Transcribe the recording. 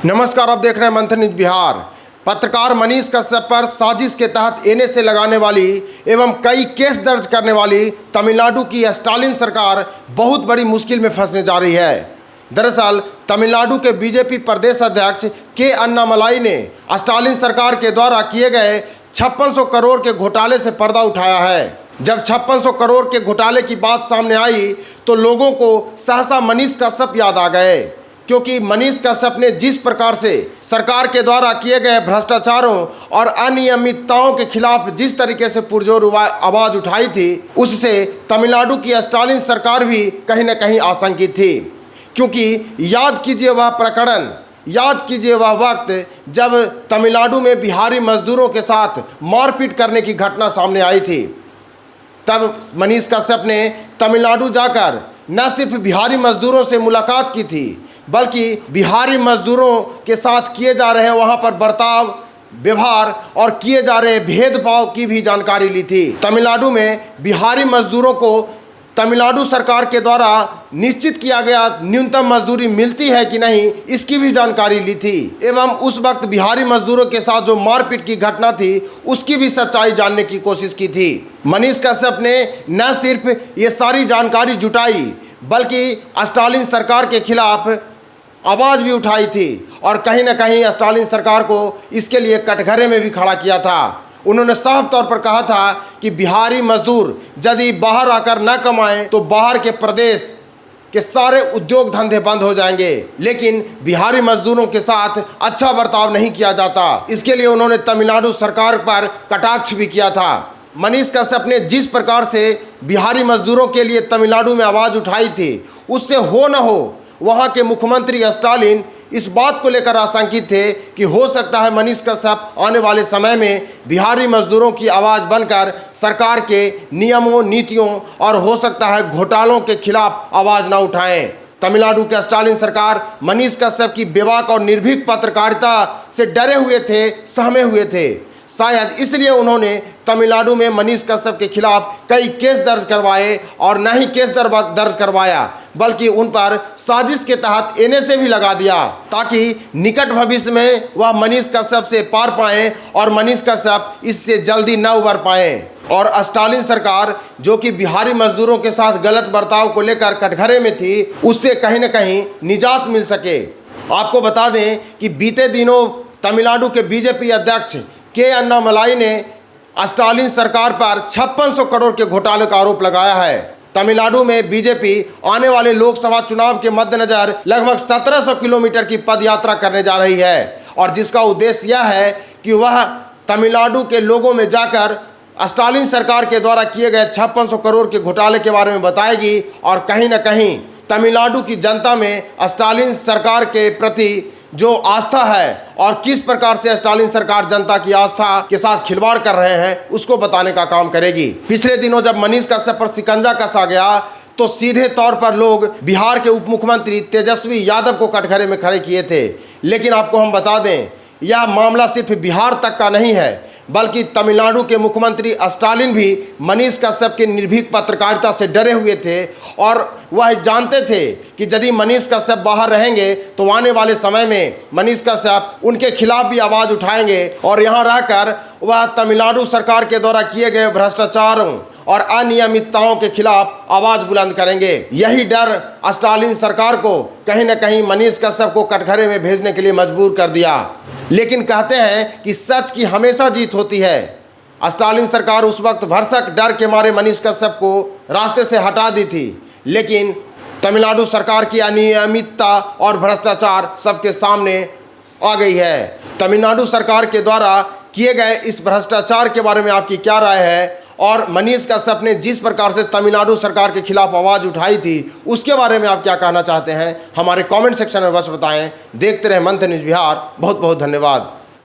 नमस्कार, आप देख रहे हैं मंथन न्यूज बिहार। पत्रकार मनीष कश्यप पर साजिश के तहत एनएसए लगाने वाली एवं कई केस दर्ज करने वाली तमिलनाडु की स्टालिन सरकार बहुत बड़ी मुश्किल में फंसने जा रही है। दरअसल तमिलनाडु के बीजेपी प्रदेश अध्यक्ष के अन्नामलाई ने स्टालिन सरकार के द्वारा किए गए 5600 करोड़ के घोटाले से पर्दा उठाया है। जब 5600 करोड़ के घोटाले की बात सामने आई तो लोगों को सहसा मनीष कश्यप याद आ गए, क्योंकि मनीष कश्यप ने जिस प्रकार से सरकार के द्वारा किए गए भ्रष्टाचारों और अनियमितताओं के खिलाफ जिस तरीके से पुरजोर आवाज उठाई थी, उससे तमिलनाडु की स्टालिन सरकार भी कहीं न कहीं आशंकित थी। क्योंकि याद कीजिए वह प्रकरण, याद कीजिए वह वक्त जब तमिलनाडु में बिहारी मजदूरों के साथ मारपीट करने की घटना सामने आई थी। तब मनीष कश्यप ने तमिलनाडु जाकर न सिर्फ बिहारी मजदूरों से मुलाकात की थी, बल्कि बिहारी मजदूरों के साथ किए जा रहे वहाँ पर बर्ताव, व्यवहार और किए जा रहे भेदभाव की भी जानकारी ली थी। तमिलनाडु में बिहारी मजदूरों को तमिलनाडु सरकार के द्वारा निश्चित किया गया न्यूनतम मजदूरी मिलती है कि नहीं, इसकी भी जानकारी ली थी एवं उस वक्त बिहारी मजदूरों के साथ जो मारपीट की घटना थी उसकी भी सच्चाई जानने की कोशिश की थी। मनीष कश्यप ने न सिर्फ ये सारी जानकारी जुटाई बल्कि स्टालिन सरकार के खिलाफ आवाज़ भी उठाई थी और कहीं न कहीं स्टालिन सरकार को इसके लिए कटघरे में भी खड़ा किया था। उन्होंने साफ तौर पर कहा था कि बिहारी मजदूर यदि बाहर आकर न कमाएं तो बाहर के प्रदेश के सारे उद्योग धंधे बंद हो जाएंगे, लेकिन बिहारी मजदूरों के साथ अच्छा बर्ताव नहीं किया जाता। इसके लिए उन्होंने तमिलनाडु सरकार पर कटाक्ष भी किया था। मनीष कश्यप ने जिस प्रकार से बिहारी मजदूरों के लिए तमिलनाडु में आवाज़ उठाई थी, उससे हो न हो वहाँ के मुख्यमंत्री स्टालिन इस बात को लेकर आशंकित थे कि हो सकता है मनीष कश्यप आने वाले समय में बिहारी मजदूरों की आवाज़ बनकर सरकार के नियमों, नीतियों और हो सकता है घोटालों के खिलाफ आवाज़ ना उठाएं। तमिलनाडु के स्टालिन सरकार मनीष कश्यप की बेबाक और निर्भीक पत्रकारिता से डरे हुए थे, सहमे हुए थे। शायद इसलिए उन्होंने तमिलनाडु में मनीष कश्यप के खिलाफ कई केस दर्ज करवाए और न ही केस दर्ज करवाया बल्कि उन पर साजिश के तहत एनएसए भी लगा दिया, ताकि निकट भविष्य में वह मनीष कश्यप से पार पाएं और मनीष कश्यप इससे जल्दी न उबर पाएं और स्टालिन सरकार जो कि बिहारी मजदूरों के साथ गलत बर्ताव को लेकर कटघरे में थी, उससे कहीं न कहीं निजात मिल सके। आपको बता दें कि बीते दिनों तमिलनाडु के बीजेपी अध्यक्ष के अन्नामलाई ने स्टालिन सरकार पर 5600 करोड़ के घोटाले का आरोप लगाया है। तमिलनाडु में बीजेपी आने वाले लोकसभा चुनाव के मद्देनजर लगभग 1700 किलोमीटर की पद यात्रा करने जा रही है और जिसका उद्देश्य यह है कि वह तमिलनाडु के लोगों में जाकर स्टालिन सरकार के द्वारा किए गए 5600 करोड़ के घोटाले के बारे में बताएगी और कहीं न कहीं तमिलनाडु की जनता में स्टालिन सरकार के प्रति जो आस्था है और किस प्रकार से स्टालिन सरकार जनता की आस्था के साथ खिलवाड़ कर रहे हैं उसको बताने का काम करेगी। पिछले दिनों जब मनीष कश्यप पर शिकंजा कसा गया तो सीधे तौर पर लोग बिहार के उप मुख्यमंत्री तेजस्वी यादव को कटघरे में खड़े किए थे, लेकिन आपको हम बता दें यह मामला सिर्फ बिहार तक का नहीं है बल्कि तमिलनाडु के मुख्यमंत्री स्टालिन भी मनीष कश्यप की निर्भीक पत्रकारिता से डरे हुए थे और वह जानते थे कि यदि मनीष कश्यप बाहर रहेंगे तो आने वाले समय में मनीष कश्यप उनके खिलाफ भी आवाज़ उठाएंगे और यहाँ रहकर वह तमिलनाडु सरकार के द्वारा किए गए भ्रष्टाचारों और अनियमितताओं के खिलाफ आवाज़ बुलंद करेंगे। यही डर स्टालिन सरकार को कहीं न कहीं मनीष कश्यप को कटघरे में भेजने के लिए मजबूर कर दिया। लेकिन कहते हैं कि सच की हमेशा जीत होती है। स्टालिन सरकार उस वक्त भरसक डर के मारे मनीष कश्यप को रास्ते से हटा दी थी, लेकिन तमिलनाडु सरकार की अनियमितता और भ्रष्टाचार सबके सामने आ गई है। तमिलनाडु सरकार के द्वारा किए गए इस भ्रष्टाचार के बारे में आपकी क्या राय है और मनीष कश्यप ने जिस प्रकार से तमिलनाडु सरकार के खिलाफ आवाज़ उठाई थी उसके बारे में आप क्या कहना चाहते हैं, हमारे कमेंट सेक्शन में बस बताएं। देखते रहें मंथन न्यूज बिहार। बहुत बहुत धन्यवाद।